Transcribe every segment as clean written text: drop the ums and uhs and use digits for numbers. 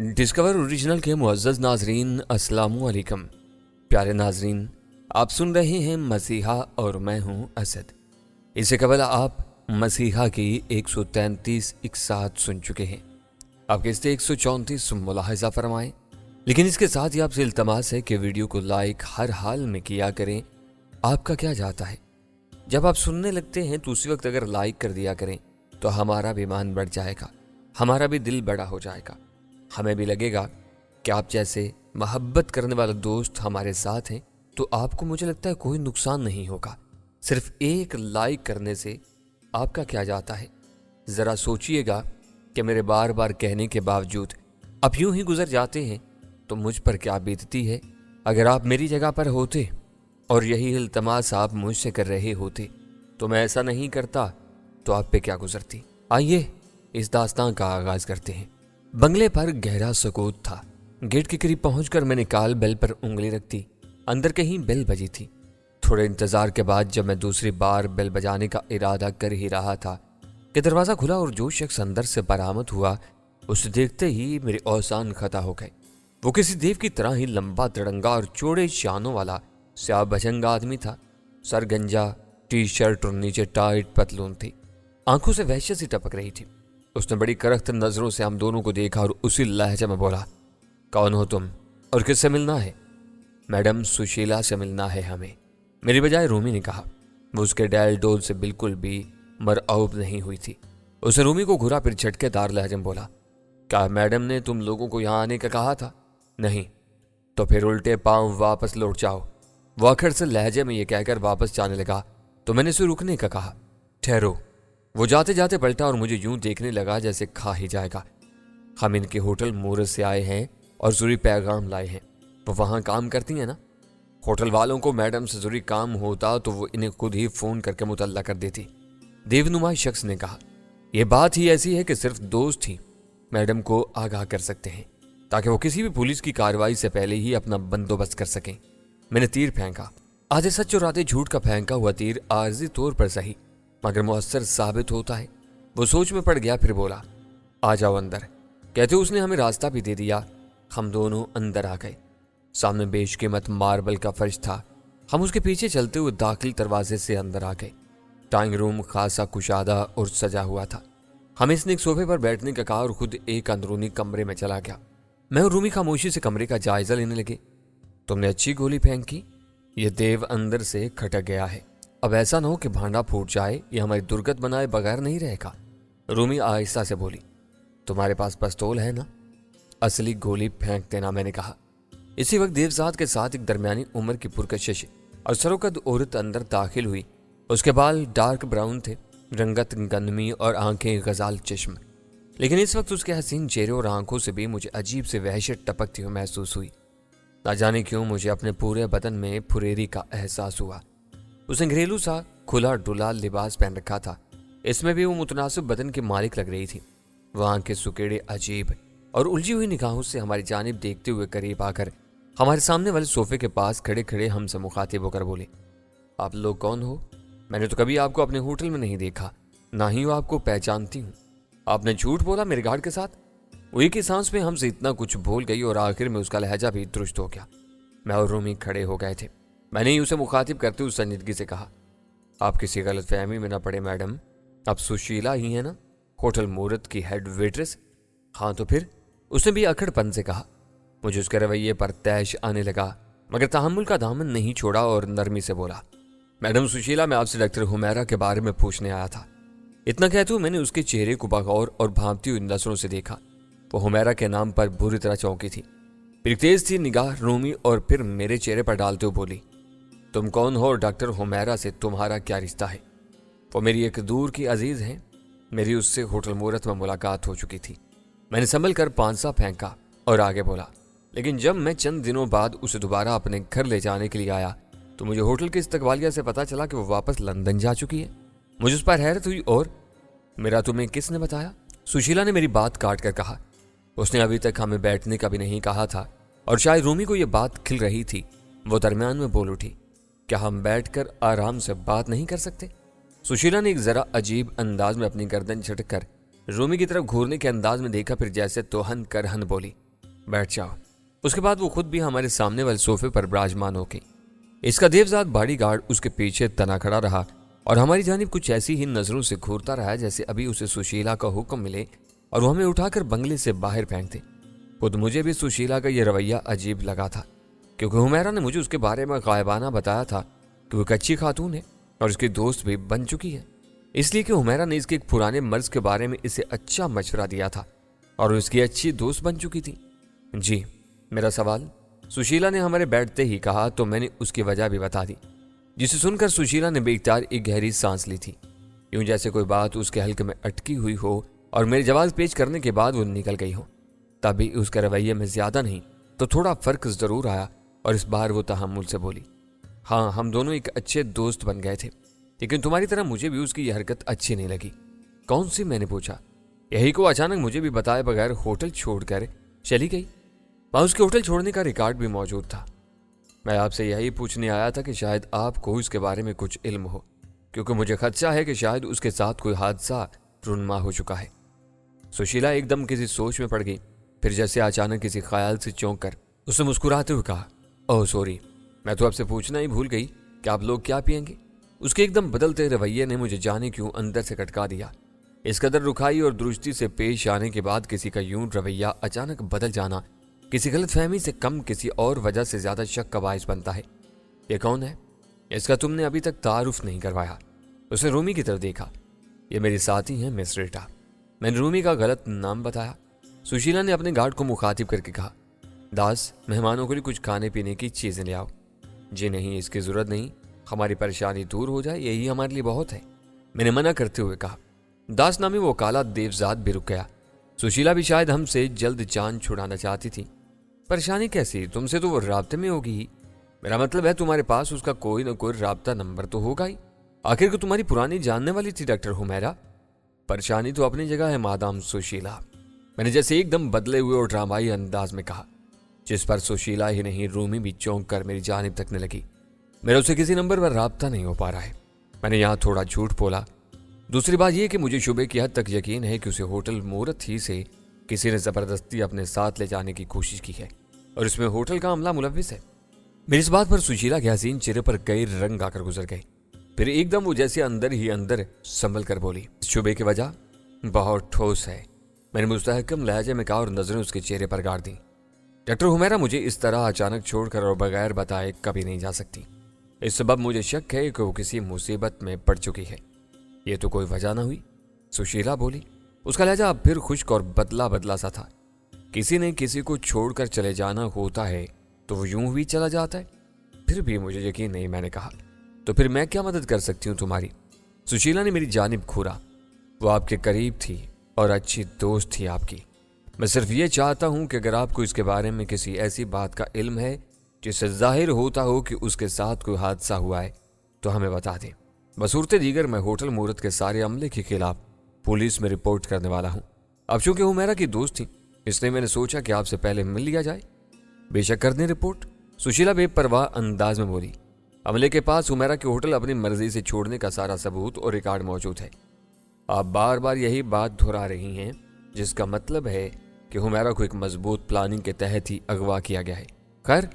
Discover original के मुअज़्ज़ज़ नाज़रीन, अस्सलामु अलैकुम। प्यारे नाज़रीन, आप सुन रहे हैं मसीहा और मैं हूं असद। इससे कबल आप मसीहा की 133 इकसात सुन चुके हैं। आप किस्ते 134 मुलाहिज़ा फरमाएं। लेकिन इसके साथ ही आपसे इल्तमास है कि वीडियो को लाइक हर हाल में किया करें। आपका क्या जाता है, जब आप सुनने लगते हैं तो उसी वक्त अगर लाइक कर दिया करें तो हमारा भी ईमान बढ़ जाएगा, हमारा भी दिल बड़ा हो जाएगा। हमें भी लगेगा कि आप जैसे मोहब्बत करने वाला दोस्त हमारे साथ हैं, तो आपको मुझे लगता है कोई नुकसान नहीं होगा। सिर्फ एक लाइक करने से आपका क्या जाता है। ज़रा सोचिएगा कि मेरे बार बार कहने के बावजूद आप यूं ही गुजर जाते हैं तो मुझ पर क्या बीतती है। अगर आप मेरी जगह पर होते और यही इल्तमास आप मुझसे कर रहे होते तो मैं ऐसा नहीं करता, तो आप पे क्या गुजरती। आइए इस दास्तान का आगाज करते हैं। बंगले पर गहरा सुकूत था। गेट के करीब पहुंचकर मैंने काल बेल पर उंगली रख दी। अंदर कहीं बेल बजी थी। थोड़े इंतजार के बाद जब मैं दूसरी बार बेल बजाने का इरादा कर ही रहा था कि दरवाजा खुला और जो शख्स अंदर से बरामद हुआ उसे देखते ही मेरे औसान खता हो गए। वो किसी देव की तरह ही लंबा तिरंगा और चौड़े शानों वाला स्याह भजंग आदमी था। सर गंजा, टी शर्ट और नीचे टाइट पतलून थी। आंखों से वहशत सी टपक रही थी। उसने बड़ी करख्त नजरों से हम दोनों को देखा और उसी लहजे में बोला, कौन हो तुम और किससे मिलना है। मैडम सुशीला से मिलना है हमें, मेरी बजाय रूमी ने कहा। वो उसके डैल डोल से बिल्कुल भी मरऊब नहीं हुई थी। उसने रूमी को घुरा, फिर झटकेदार लहजे में बोला, क्या मैडम ने तुम लोगों को यहाँ आने का कहा था। नहीं, तो फिर उल्टे पांव वापस लौट जाओ। वो अखड़ से लहजे में ये कहकर वापस जाने लगा तो मैंने उसे रुकने का कहा। ठहरो। वो जाते जाते पलटा और मुझे यूं देखने लगा जैसे खा ही जाएगा। हम इनके होटल मूरत से आए हैं और ज़रूरी पैगाम लाए हैं। वो वहाँ काम करती हैं ना। होटल वालों को मैडम से ज़रूरी काम होता तो वो इन्हें खुद ही फ़ोन करके मुतल्ला कर देती। देवनुमा शख्स ने कहा, यह बात ही ऐसी है कि सिर्फ दोस्त ही मैडम को आगाह कर सकते हैं ताकि वो किसी भी पुलिस की कार्रवाई से पहले ही अपना बंदोबस्त कर सकें। मैंने तीर फेंका। आधे सच और आधे झूठ का फेंका हुआ तीर आर्जी तौर पर सही मगर मुअस्सर साबित होता है। वो सोच में पड़ गया, फिर बोला, आ जाओ अंदर। कहते उसने हमें रास्ता भी दे दिया। हम दोनों अंदर आ गए। सामने बेशकीमत मार्बल का फर्श था। हम उसके पीछे चलते हुए दाखिल दरवाजे से अंदर आ गए। ड्राइंग रूम खासा कुशादा और सजा हुआ था। हमें इसने एक सोफे पर बैठने का कहा और खुद एक अंदरूनी कमरे में चला गया। मैं और रूमी खामोशी से कमरे का जायजा लेने लगे। तुमने अच्छी गोली फेंकी। ये देव अंदर से खटक गया है। अब ऐसा न हो कि भांडा फूट जाए, ये हमारी दुर्गत बनाए बगैर नहीं रहेगा। रूमी आहिस्ता से बोली, तुम्हारे पास पिस्तौल है ना। असली गोली फेंक देना, मैंने कहा। इसी वक्त देवजात के साथ एक दरमियानी उम्र की पुरकशिश और सरोकद औरत अंदर दाखिल हुई। उसके बाल डार्क ब्राउन थे, रंगत गंदमी और आंखें गजाल चश्म। लेकिन इस वक्त उसके हसीन चेहरे और आंखों से भी मुझे अजीब से वहशत टपकती हुई महसूस हुई। ना जाने क्यों मुझे अपने पूरे बदन में फुरेरी का एहसास हुआ। उसने घरेलू सा खुला डुला लिबास पहन रखा था। इसमें भी वो मुतनासिब बदन की मालिक लग रही थी। वहां के सुकेड़े अजीब और उलझी हुई निगाहों से हमारी जानिब देखते हुए करीब आकर हमारे सामने वाले सोफे के पास खड़े खड़े हमसे मुखातिब होकर बोले, आप लोग कौन हो। मैंने तो कभी आपको अपने होटल में नहीं देखा, ना ही वो आपको पहचानती हूँ। आपने झूठ बोला मेरे गार्ड के साथ। वो एक ही सांस में हमसे इतना कुछ भूल गई और आखिर में उसका लहजा भी दुरुस्त हो गया। मैं और रूमी खड़े हो गए थे। मैंने ही उसे मुखातिब करते हुए संजीदगी से कहा, आप किसी गलत फहमी में ना पड़े मैडम, आप सुशीला ही है ना, होटल मूरत की हेड वेट्रेस। हाँ तो फिर। उसने भी अकड़पन से कहा। मुझे उसके रवैये पर तैश आने लगा मगर तहम्मुल का दामन नहीं छोड़ा और नरमी से बोला, मैडम सुशीला, मैं आपसे डॉक्टर हुमैरा के बारे में पूछने आया था। इतना कहते हुए मैंने उसके चेहरे को बगौर और भांपती हुई नजरों से देखा। वो हुमैरा के नाम पर बुरी तरह चौंकी थी। फिर तेज थी निगाह रूमी और फिर मेरे चेहरे पर डालते हुए बोली, तुम कौन हो और डॉक्टर हुमैरा से तुम्हारा क्या रिश्ता है। वो मेरी एक दूर की अजीज है। मेरी उससे होटल मूरत में मुलाकात हो चुकी थी। मैंने संभल कर पांसा फेंका और आगे बोला, लेकिन जब मैं चंद दिनों बाद उसे दोबारा अपने घर ले जाने के लिए आया तो मुझे होटल के इस्तकबालिया से पता चला कि वो वापस लंदन जा चुकी है। मुझे उस पर हैरत हुई और, मेरा तुम्हें किसने बताया। सुशीला ने मेरी बात काट कर कहा। उसने अभी तक हमें बैठने का भी नहीं कहा था और शायद रूमी को यह बात खिल रही थी। वो दरमियान में बोल उठी, क्या हम बैठकर आराम से बात नहीं कर सकते। सुशीला ने एक जरा अजीब अंदाज में अपनी गर्दन झटक कर रूमी की तरफ घूरने के अंदाज में देखा, फिर जैसे तोहन करहन बोली, बैठ जाओ। उसके बाद वो खुद भी हमारे सामने वाले सोफे पर विराजमान हो गई। इसका देवजात बॉडी गार्ड उसके पीछे तना खड़ा रहा और हमारी जानिब कुछ ऐसी ही नजरों से घूरता रहा जैसे अभी उसे सुशीला का हुक्म मिले और वो हमें उठाकर बंगले से बाहर फेंक दे। खुद मुझे भी सुशीला का यह रवैया अजीब लगा था, क्योंकि हुमैरा ने मुझे उसके बारे में गायबाना बताया था कि वो एक अच्छी खातून है और उसकी दोस्त भी बन चुकी है, इसलिए कि हुमैरा ने इसके एक पुराने मर्ज के बारे में इसे अच्छा मशवरा दिया था और उसकी अच्छी दोस्त बन चुकी थी। जी, मेरा सवाल, सुशीला ने हमारे बैठते ही कहा तो मैंने उसकी वजह भी बता दी, जिसे सुनकर सुशीला ने बेख्तियार एक गहरी सांस ली थी, यूं जैसे कोई बात उसके हल्के में अटकी हुई हो और मेरे जवाब पेश करने के बाद वो निकल गई हो। तभी उसके रवैये में ज्यादा नहीं तो थोड़ा फर्क जरूर आया और इस बार वो तहम्मुल से बोली, हाँ, हम दोनों एक अच्छे दोस्त बन गए थे, लेकिन तुम्हारी तरह मुझे भी उसकी यह हरकत अच्छी नहीं लगी। कौन सी? मैंने पूछा। यही को अचानक मुझे भी बताए बगैर होटल छोड़कर चली गई। वहां उसके होटल छोड़ने का रिकॉर्ड भी मौजूद था। मैं आपसे यही पूछने आया था कि शायद आपको इसके बारे में कुछ इल्म हो, क्योंकि मुझे खदशा है कि शायद उसके साथ कोई हादसा रुनमा हो चुका है। सुशीला एकदम किसी सोच में पड़ गई, फिर जैसे अचानक किसी ख्याल से चौंक कर उसने मुस्कुराते हुए कहा, ओह सॉरी, मैं तो आपसे पूछना ही भूल गई कि आप लोग क्या पियेंगे। उसके एकदम बदलते रवैये ने मुझे जाने क्यों अंदर से खटका दिया। इस कदर रुखाई और दुरुस्ती से पेश आने के बाद किसी का यूं रवैया अचानक बदल जाना किसी गलतफहमी से कम किसी और वजह से ज्यादा शक का बायस बनता है। ये कौन है? इसका तुमने अभी तक तारुफ नहीं करवाया। उसने रूमी की तरफ देखा। ये मेरी साथी है मिस रीटा। मैंने रूमी का गलत नाम बताया। सुशीला ने अपने गार्ड को मुखातिब करके कहा, दास, मेहमानों के लिए कुछ खाने पीने की चीजें ले आओ। जी नहीं, इसकी जरूरत नहीं, हमारी परेशानी दूर हो जाए यही हमारे लिए बहुत है, मैंने मना करते हुए कहा। दास नामी वो काला देवजात भी रुक गया। सुशीला भी शायद हमसे जल्द जान छुड़ाना चाहती थी। परेशानी कैसी? तुमसे तो वो राब्ते में होगी ही। मेरा मतलब है तुम्हारे पास उसका कोई ना कोई राब्ता नंबर तो होगा ही। आखिर को तुम्हारी पुरानी जानने वाली थी डॉक्टर हुमैरा। परेशानी तो अपनी जगह है मादाम सुशीला, मैंने जैसे एकदम बदले हुए और ड्रामाई अंदाज में कहा, जिस पर सुशीला ही नहीं रूमी भी चौंक कर मेरी जानिब तकने लगी। मेरा उससे किसी नंबर पर राब्ता नहीं हो पा रहा है। मैंने यहाँ थोड़ा झूठ बोला। दूसरी बात यह कि मुझे शुबे की हद तक यकीन है कि उसे होटल मूरत ही से किसी ने जबरदस्ती अपने साथ ले जाने की कोशिश की है और इसमें होटल का अमला मुलविस है। मेरी इस बात पर सुशीला के हसीन चेहरे पर कई रंग आकर गुजर गए। फिर एकदम वो जैसे अंदर ही अंदर संभल कर बोली, शुबे की वजह बहुत ठोस है। मैंने मुस्तहकम लहजे में कहा और नजरें उसके चेहरे पर गाड़ दी। डॉक्टर हुमैरा मुझे इस तरह अचानक छोड़कर और बगैर बताए कभी नहीं जा सकती। इस सबब मुझे शक है कि वो किसी मुसीबत में पड़ चुकी है। ये तो कोई वजह ना हुई, सुशीला बोली। उसका लहजा अब फिर खुश्क और बदला बदला सा था। किसी ने किसी को छोड़कर चले जाना होता है तो वो यूं ही चला जाता है। फिर भी मुझे यकीन नहीं, मैंने कहा। तो फिर मैं क्या मदद कर सकती हूँ तुम्हारी? सुशीला ने मेरी जानिब घूरा। वो आपके करीब थी और अच्छी दोस्त थी आपकी। मैं सिर्फ ये चाहता हूं कि अगर आपको इसके बारे में किसी ऐसी बात का इल्म है जिससे जाहिर होता हो कि उसके साथ कोई हादसा हुआ है तो हमें बता दें। बसूरते दीगर मैं होटल मूरत के सारे अमले के खिलाफ पुलिस में रिपोर्ट करने वाला हूं। अब चूंकि हुमैरा की दोस्त थी इसलिए मैंने सोचा कि आपसे पहले मिल लिया जाए। बेशक कर दें रिपोर्ट, सुशीला बेपरवाह अंदाज में बोली। अमले के पास हुमैरा के होटल अपनी मर्जी से छोड़ने का सारा सबूत और रिकॉर्ड मौजूद है। आप बार बार यही बात दोहरा रही हैं, जिसका मतलब है कि हुमैरा को एक मजबूत प्लानिंग के तहत ही अगवा किया गया है। खैर,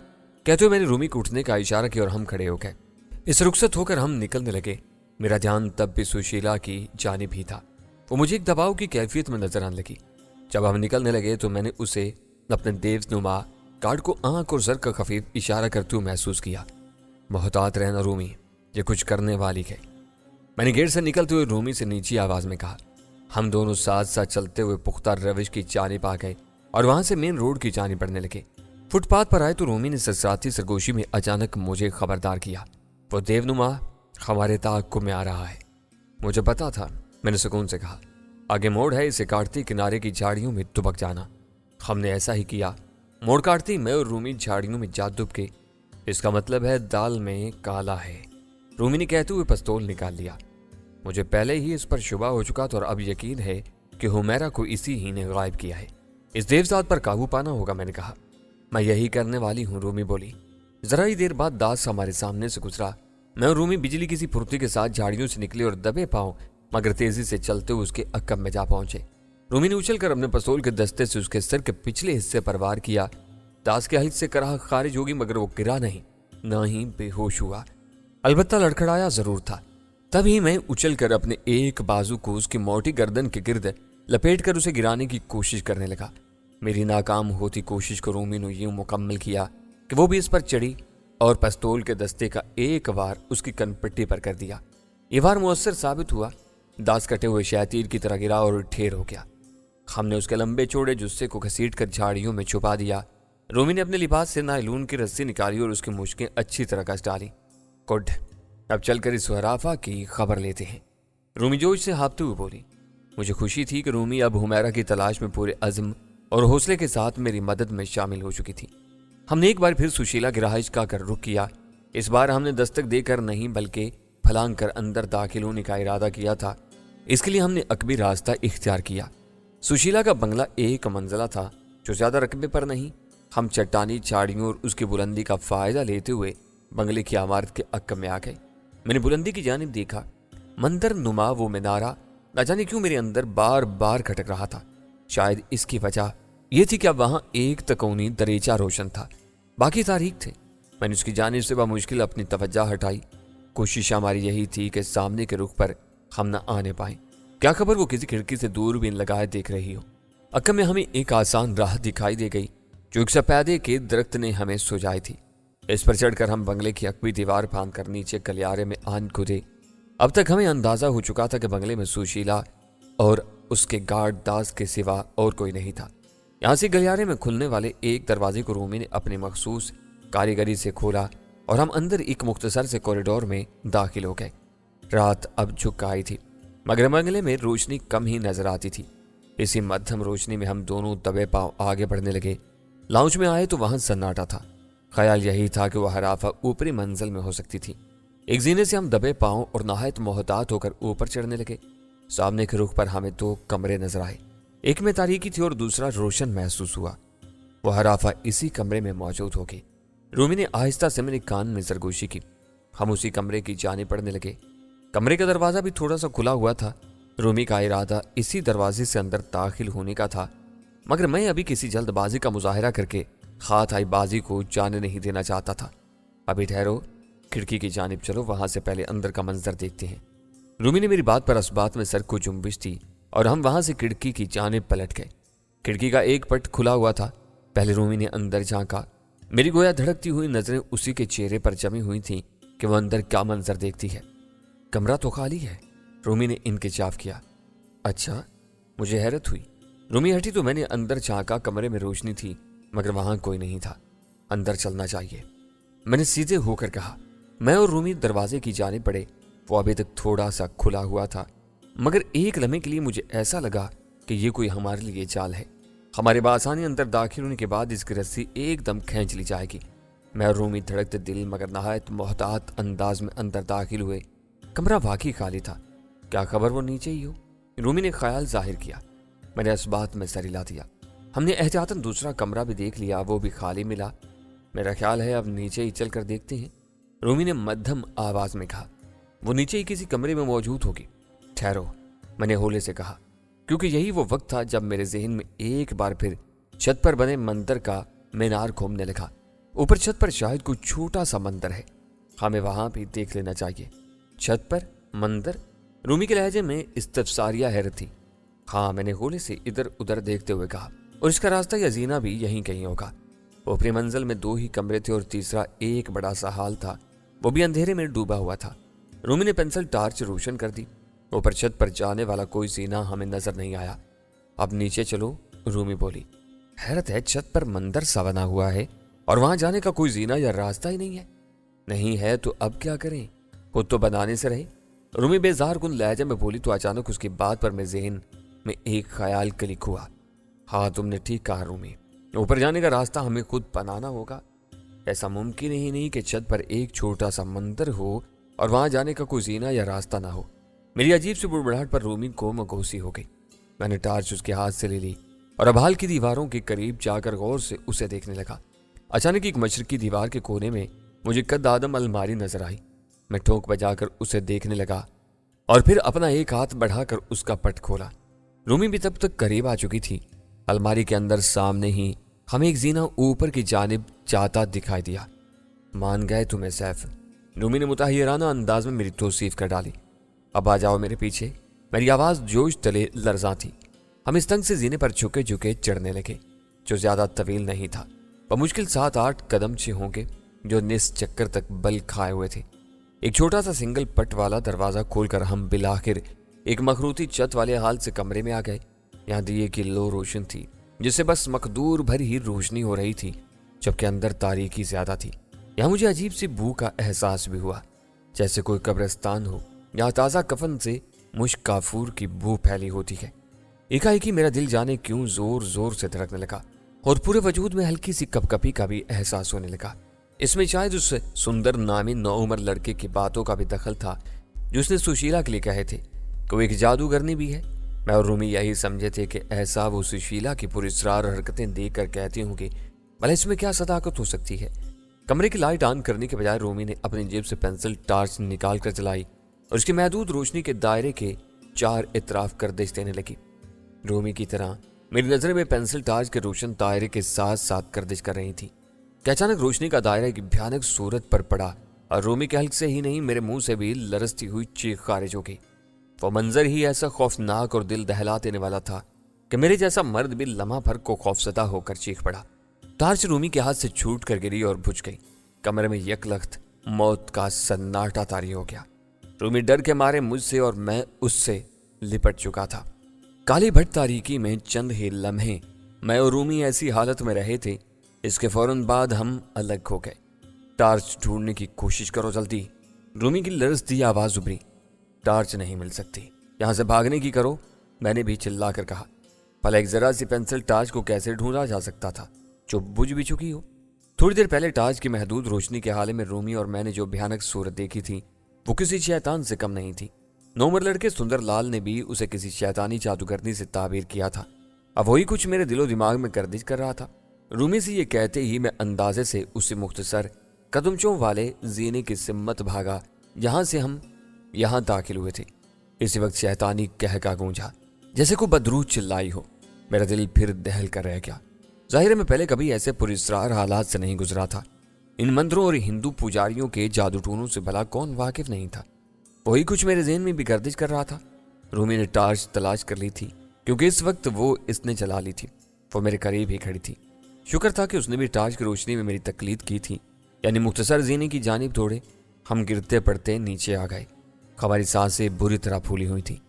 कहते हुए मैंने रूमी को उठने का इशारा किया और हम खड़े हो गए। इस रुखसत होकर हम निकलने लगे। मेरा ध्यान तब भी सुशीला की जानिब ही था। वो मुझे एक दबाव की कैफियत में नजर आने लगी। जब हम निकलने लगे तो मैंने उसे अपने देवनुमा गार्ड को आंख और सर का खफीफ इशारा करते हुए महसूस किया। मोहतात रहना रूमी, ये कुछ करने वाली है। मैंने गेट से निकलते हुए रूमी से नीची आवाज में कहा। हम दोनों साथ साथ चलते हुए पुख्ता रविश की जानिब आ गए और वहां से मेन रोड की जानिब बढ़ने लगे। फुटपाथ पर आए तो रूमी ने सरसाती सरगोशी में अचानक मुझे खबरदार किया। वो देवनुमा हमारे ताक़ुब में आ रहा है। मुझे पता था, मैंने सुकून से कहा। आगे मोड़ है, इसे काटती किनारे की झाड़ियों में दुबक जाना। हमने ऐसा ही किया। मोड़ काटती मैं और रूमी झाड़ियों में जा दुब के। इसका मतलब है दाल में काला है, रूमी ने कहते हुए पिस्तौल निकाल लिया। मुझे पहले ही इस पर शुबा हो चुका था और अब यकीन है कि हुमैरा को इसी ही ने गायब किया है। इस देवजात पर काबू पाना होगा, मैंने कहा। मैं यही करने वाली हूँ, रूमी बोली। जरा ही देर बाद दास हमारे सामने से गुजरा। मैं और रूमी बिजली की सी फुर्ती के साथ झाड़ियों से निकले और दबे पांव मगर तेजी से चलते हुए उसके अक्कब में जा पहुंचे। رومی نے اچھل کر اپنے پستول کے دستے سے اس کے سر کے پچھلے حصے پر وار کیا۔ داس کے حلق سے کراہٹ خارج ہوگی مگر وہ گرا نہیں، نہ ہی بے ہوش ہوا، البتہ لڑکھڑایا ضرور تھا۔ تبھی میں اچھل کر اپنے ایک بازو کو اس کی موٹی گردن کے گرد لپیٹ کر اسے گرانے کی کوشش کرنے لگا۔ میری ناکام ہوتی کوشش کو رومی نے یوں مکمل کیا کہ وہ بھی اس پر چڑھی اور پستول کے دستے کا ایک وار اس کی کن پٹی پر کر دیا۔ یہ وار مؤثر ثابت ہوا۔ داس کٹے ہوئے شیطیر کی طرح گرا اور ٹھیر ہو گیا۔ ہم نے اس کے لمبے چوڑے جثے کو گھسیٹ کر جھاڑیوں میں چھپا دیا۔ رومی نے اپنے لباس سے نائلون کی رسی نکالی اور اس کی مشکیں اچھی طرح کس ڈالی۔ گڈ، اب چل کر اس حرافہ کی خبر لیتے ہیں، رومی جوش سے ہانپتے ہوئے بولی۔ مجھے خوشی تھی کہ رومی اب حمیرہ کی تلاش میں پورے عزم اور حوصلے کے ساتھ میری مدد میں شامل ہو چکی تھی۔ ہم نے ایک بار پھر سشیلا کی رہائش کا کر رخ کیا۔ اس بار ہم نے دستک دے کر نہیں بلکہ پھلانگ کر اندر داخل ہونے کا ارادہ کیا تھا۔ اس کے لیے ہم نے عقبی راستہ اختیار کیا۔ سشیلا کا بنگلہ ایک منزلہ تھا جو زیادہ رقبے پر نہیں۔ ہم چٹانی چھاڑیوں اور اس کی بلندی کا فائدہ لیتے ہوئے بنگلے کی عمارت کے عقب میں آ گئے۔ میں نے بلندی کی جانب دیکھا۔ مندر نما وہ مینارہ نہ جانے کیوں میرے اندر بار بار کھٹک رہا تھا۔ شاید اس کی وجہ یہ تھی کہ اب وہاں ایک تکونی دریچہ روشن تھا، باقی تاریک تھے۔ میں نے اس کی جانب سے بمشکل اپنی توجہ ہٹائی۔ کوشش ہماری یہی تھی کہ سامنے کے رخ پر ہم نہ آنے پائیں۔ کیا خبر وہ کسی کھڑکی سے دوربین لگائے دیکھ رہی ہو۔ عقب میں ہمیں ایک آسان راہ دکھائی دے گئی جو ایک سپیدے کے درخت نے ہمیں سجائی تھی۔ اس پر چڑھ کر ہم بنگلے کی عقبی دیوار پھاند کر نیچے گلیارے میں آن کودے۔ اب تک ہمیں اندازہ ہو چکا تھا کہ بنگلے میں سشیلا اور اس کے گارڈ داس کے سوا اور کوئی نہیں تھا۔ یہاں سے گلیارے میں کھلنے والے ایک دروازے کو رومی نے اپنے مخصوص کاریگری سے کھولا اور ہم اندر ایک مختصر سے کوریڈور میں داخل ہو گئے۔ رات اب جھک آئی تھی مگر بنگلے میں روشنی کم ہی نظر آتی تھی۔ اسی مدھم روشنی میں ہم دونوں دبے پاؤں آگے بڑھنے لگے۔ لاؤنج میں آئے تو وہاں سناٹا تھا۔ خیال یہی تھا کہ وہ حرافہ اوپری منزل میں ہو سکتی تھی۔ ایک زینے سے ہم دبے پاؤں اور نہایت محتاط ہو کر اوپر چڑھنے لگے۔ سامنے کے رخ پر ہمیں دو کمرے نظر آئے، ایک میں تاریکی تھی اور دوسرا روشن محسوس ہوا۔ وہ حرافہ اسی کمرے میں موجود ہوگی۔ رومی نے آہستہ سے میرے کان میں سرگوشی کی۔ ہم اسی کمرے کی جانب بڑھنے لگے۔ کمرے کا دروازہ بھی تھوڑا سا کھلا ہوا تھا۔ رومی کا ارادہ اسی دروازے سے اندر داخل ہونے کا تھا مگر میں ابھی کسی جلد بازی کا مظاہرہ کر کے ہاتھ آئی بازی کو جانے نہیں دینا چاہتا تھا۔ ابھی ٹھہرو، کھڑکی کی جانب چلو، وہاں سے پہلے اندر کا منظر دیکھتے ہیں۔ رومی نے میری بات پر اس بات میں سر کو جنبش دی اور ہم وہاں سے کھڑکی کی جانب پلٹ گئے۔ کھڑکی کا ایک پٹ کھلا ہوا تھا۔ پہلے رومی نے اندر جھانکا۔ میری گویا دھڑکتی ہوئی نظریں اسی کے چہرے پر جمی ہوئی تھیں کہ وہ اندر کیا منظر دیکھتی ہے۔ کمرہ تو خالی ہے، رومی نے انکشاف کیا۔ اچھا، مجھے حیرت ہوئی۔ رومی ہٹی تو میں نے اندر جھانکا۔ کمرے میں روشنی تھی مگر وہاں کوئی نہیں تھا۔ اندر چلنا چاہیے، میں نے سیدھے ہو کر کہا۔ میں اور رومی دروازے کی جانب بڑھے۔ وہ ابھی تک تھوڑا سا کھلا ہوا تھا مگر ایک لمحے کے لیے مجھے ایسا لگا کہ یہ کوئی ہمارے لیے جال ہے۔ ہمارے بآسانی اندر داخل ہونے کے بعد اس کی رسی ایک دم کھینچ لی جائے گی۔ میں اور رومی دھڑکتے دل مگر نہایت محتاط انداز میں اندر داخل ہوئے۔ کمرہ واقعی خالی تھا۔ کیا خبر وہ نیچے ہی ہو، رومی نے خیال ظاہر کیا۔ میں نے اس بات میں سر ہلا دیا۔ ہم نے احتیاطاً دوسرا کمرہ بھی دیکھ لیا، وہ بھی خالی ملا۔ میرا خیال ہے اب نیچے ہی چل کر دیکھتے ہیں، رومی نے مدھم آواز میں کہا۔ وہ نیچے ہی کسی کمرے میں موجود ہوگی۔ ٹھہرو، میں نے ہولے سے کہا، کیونکہ یہی وہ وقت تھا جب میرے ذہن میں ایک بار پھر چھت پر بنے مندر کا مینار گھومنے لگا۔ اوپر چھت پر شاید کوئی چھوٹا سا مندر ہے، ہمیں وہاں بھی دیکھ لینا چاہیے۔ چھت پر مندر؟ رومی کے لہجے میں استفساریہ حیرت تھی۔ ہاں، میں نے ہولے سے ادھر ادھر دیکھتے ہوئے کہا، اور اس کا راستہ یا زینہ بھی یہیں کہیں ہوگا۔ اوپری منزل میں 2 ہی کمرے تھے اور تیسرا ایک بڑا سا ہال تھا، وہ بھی اندھیرے میں ڈوبا ہوا تھا۔ رومی نے پینسل ٹارچ روشن کر دی۔ اوپر چھت پر جانے والا کوئی زینہ ہمیں نظر نہیں آیا۔ اب نیچے چلو، رومی بولی۔ حیرت ہے، چھت پر مندر سا بنا ہوا ہے اور وہاں جانے کا کوئی زینہ یا راستہ ہی نہیں ہے۔ نہیں ہے تو اب کیا کریں، خود تو بنانے سے رہے، رومی بیزار کن لہجے میں بولی تو اچانک اس کی بات پر میرے ذہن میں ایک خیال کلک ہوا۔ ہاں، تم نے ٹھیک کہا رومی، اوپر جانے کا راستہ ہمیں خود بنانا ہوگا۔ ایسا ممکن ہی نہیں کہ چھت پر ایک چھوٹا سا مندر ہو اور وہاں جانے کا کوئی زینہ یا راستہ نہ ہو۔ میری عجیب سی بڑبڑاہٹ پر رومی کو مگوسی ہو گئی۔ میں نے ٹارچ اس کے ہاتھ سے لے لی اور اب ہال کی دیواروں کے قریب جا کر غور سے اسے دیکھنے لگا۔ اچانک ایک مشرقی دیوار کے کونے میں مجھے قد آدم الماری نظر آئی۔ میں ٹھونک بجا کر اسے دیکھنے لگا اور پھر اپنا ایک ہاتھ بڑھا کر اس کا پٹ کھولا۔ रूमी भी तब तक करीब आ चुकी थी। अलमारी के अंदर सामने ही हमें एक जीना ऊपर की जानिब जाता दिखाई दिया। मान गए तुम्हें सैफ, रूमी ने मुताहिराना अंदाज में मेरी तौसीफ कर डाली। अब आ जाओ मेरे पीछे। मेरी आवाज़ जोश तले लर्जा थी। हम इस तंग से जीने पर झुके झुके चढ़ने लगे, जो ज्यादा तवील नहीं था। बमुश्किल 7-8 कदम से होंगे, जो निस चक्कर तक बल खाए हुए थे। एक छोटा सा सिंगल पट वाला दरवाजा खोलकर हम बिलाखिर एक मखरूती छत वाले हाल से कमरे में आ गए। यहाँ दिए की लो रोशन थी, जिससे बस मकदूर भर ही रोशनी हो रही थी, जबकि अंदर तारीकी ज्यादा थी। यहाँ मुझे अजीब सी बू का एहसास भी हुआ, जैसे कोई कब्रिस्तान हो। यहाँ ताज़ा कफन से मुश्क काफूर की बू फैली होती है। एकाएकी मेरा दिल जाने क्यों जोर जोर से धड़कने लगा और पूरे वजूद में हल्की सी कपकपी का भी एहसास होने लगा। इसमें शायद उस सुंदर नामी नौउम्र लड़के की बातों का भी दखल था, जो उसने सुशीला के लिए कहे थे कि वो एक जादूगरनी भी है। मैं और रूमी यही समझे थे कि ऐसा वो सुशीला की पुरस्रार हरकतें देख कर कहती होंगी, भला इसमें क्या सदाकत हो सकती है। कमरे की लाइट ऑन करने के बजाय रूमी ने अपनी जेब से पेंसिल टार्च निकाल कर चलाई और उसकी महदूद रोशनी के दायरे के 4 इतराफ गर्दिश देने लगी। रूमी की तरह मेरी नजर में पेंसिल टार्च के रोशन दायरे के साथ साथ गर्दिश कर रही थी कि अचानक रोशनी का दायरा की भयानक सूरत पर पड़ा और रूमी के हल्क से ही नहीं, मेरे मुंह से भी लरसती हुई चीख खारिज हो गई। वो मंजर ही ऐसा खौफनाक और दिल दहला देने वाला था कि मेरे जैसा मर्द भी लम्हा भर को खौफसदा होकर चीख पड़ा। टार्च रूमी के हाथ से छूट कर गिरी और बुझ गई। कमरे में यकलख्त मौत का सन्नाटा तारी हो गया। रूमी डर के मारे मुझसे और मैं उससे लिपट चुका था। काली भट तारीकी में चंद ही लम्हे मैं और रूमी ऐसी हालत में रहे थे। इसके फौरन बाद हम अलग हो गए। टार्च ढूंढने की कोशिश करो जल्दी, रूमी की लरजती आवाज उभरी। टार्च नहीं मिल सकती, यहां से भागने की करो, मैंने भी चिल्ला कर कहा। भला एक जरा सी पेंसिल टार्च को कैसे ढूंढा जा सकता था जो बुझ भी चुकी हो। थोड़ी देर पहले टार्च की महदूद रोशनी के हाले में रूमी और मैंने जो भयानक सूरत देखी थी वो किसी शैतान से कम नहीं थी। नौमर लड़के सुंदर लाल ने भी उसे किसी शैतानी जादूगरनी से ताबीर किया था। अब वही कुछ मेरे दिलो दिमाग में गर्दिश कर रहा था। रूमी से ये कहते ही मैं अंदाजे से उसे मुख्तसर कदमचों वाले जीने की सिम्मत भागा। यहां से हम यहां दाखिल हुए थे। इसी वक्त शैतानी कहका गूंजा, जैसे कोई बदरूद चिल्लाई हो। मेरा दिल फिर दहल कर रह गया। जाहिर है मैं पहले कभी ऐसे पुरस्रार हालात से नहीं गुजरा था। इन मंदिरों और हिंदू पुजारियों के जादू टूनों से भला कौन वाकिफ नहीं था। वही कुछ मेरे ज़हन में भी गर्दिश कर रहा था। रूमी ने टार्च तलाश कर ली थी, क्योंकि इस वक्त वो इसने जला ली थी। वो मेरे करीब ही खड़ी थी। शुक्र था कि उसने भी टार्च की रोशनी में मेरी तकलीद की थी, यानी मुख्तसर जीने की जानिब दौड़े। हम गिरते पड़ते नीचे आ गए। हमारी सांसें बुरी तरह फूली हुई थी।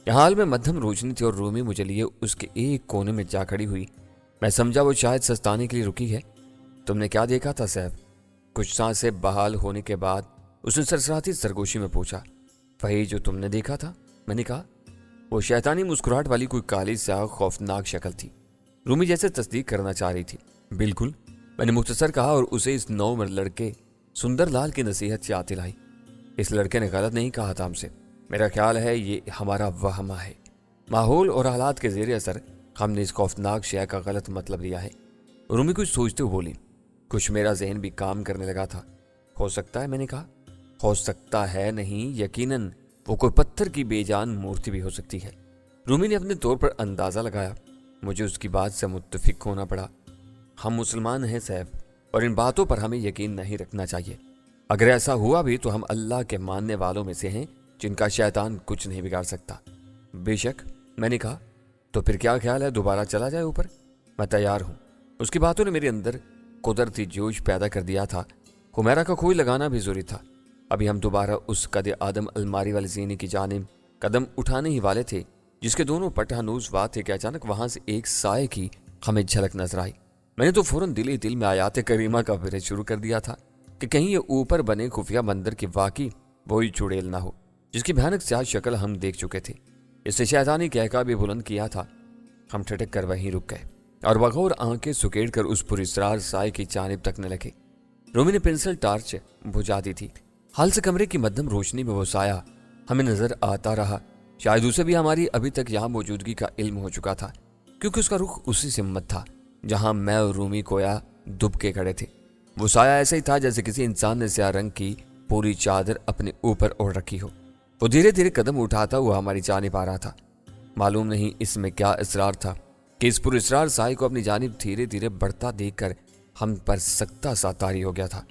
यहाँ हाल में मध्यम रोशनी थी और रूमी मुझे लिए उसके एक कोने में जा खड़ी हुई। मैं समझा वो शायद सस्ताने के लिए रुकी है। तुमने क्या देखा था सैफ? कुछ सांसें बहाल होने के बाद उसने सरसराती सरगोशी में पूछा। वही जो तुमने देखा था, मैंने कहा। वो शैतानी मुस्कुराहट वाली कोई काली सा खौफनाक शक्ल थी। रूमी जैसे तस्दीक करना चाह रही थी। बिल्कुल, मैंने मुख्तसर कहा और उसे इस नौउम्र लड़के सुंदर लाल की नसीहत याद दिलाई। इस लड़के ने गलत नहीं कहा था हमसे। मेरा ख्याल है ये हमारा वहमा है। माहौल और हालात के ज़ेरे असर हमने इस खौफनाक शय का गलत मतलब लिया है। रूमी कुछ सोचते हुए बोली। कुछ मेरा जहन भी काम करने लगा था। हो सकता है, मैंने कहा। हो सकता है नहीं, यकीनन वो कोई पत्थर की बेजान मूर्ति भी हो सकती है। रूमी ने अपने तौर पर अंदाज़ा लगाया। मुझे उसकी बात से मुत्तफिक होना पड़ा। हम मुसलमान हैं सैफ, और इन बातों पर हमें यकीन नहीं रखना चाहिए। अगर ऐसा हुआ भी तो हम अल्लाह के मानने वालों में से हैं, जिनका शैतान कुछ नहीं बिगाड़ सकता। बेशक, मैंने कहा। तो फिर क्या ख्याल है, दोबारा चला जाए ऊपर? मैं तैयार हूँ। उसकी बातों ने मेरे अंदर कुदरती जोश पैदा कर दिया था। हुमैरा का खोई लगाना भी जरूरी था। अभी हम दोबारा उस कद आदम अलमारी वाले जीने की जानिब कदम उठाने ही वाले थे, जिसके दोनों पट हनूज वात थे कि अचानक वहां से एक साए की हमें झलक नजर आई। मैंने तो फौरन दिल ही दिल में आयात करीमा का विरह शुरू कर दिया था कि कहीं ये ऊपर बने खुफिया मंदिर की वाकई वही चुड़ैल ना हो, जिसकी भयानक स्याह शक्ल हम देख चुके थे। इससे शैतानी कहका भी बुलंद किया था। हम ठटक कर वहीं रुक गए और बगौर आंखें सुकेड़ कर उस पुरस्रार साए की जानिब तकने लगे। रूमी ने पेंसिल टार्च बुझा दी थी। हाल से कमरे की मध्यम रोशनी में वो साया हमें नजर आता रहा। शायद उसे भी हमारी अभी तक यहाँ मौजूदगी का इल्म हो चुका था, क्योंकि उसका रुख उसी सिम्मत था जहां मैं और रूमी कोया दुब के खड़े थे। वो साया ऐसा ही था जैसे किसी इंसान ने स्याह रंग की पूरी चादर अपने ऊपर ओढ़ रखी हो। वो धीरे धीरे कदम उठाता हुआ हमारी जानिब आ रहा था। معلوم نہیں اس میں کیا اصرار تھا کہ اس پر اصرار سائے کو اپنی جانب دھیرے دھیرے بڑھتا دیکھ کر ہم پر سکتا سا طاری ہو گیا تھا۔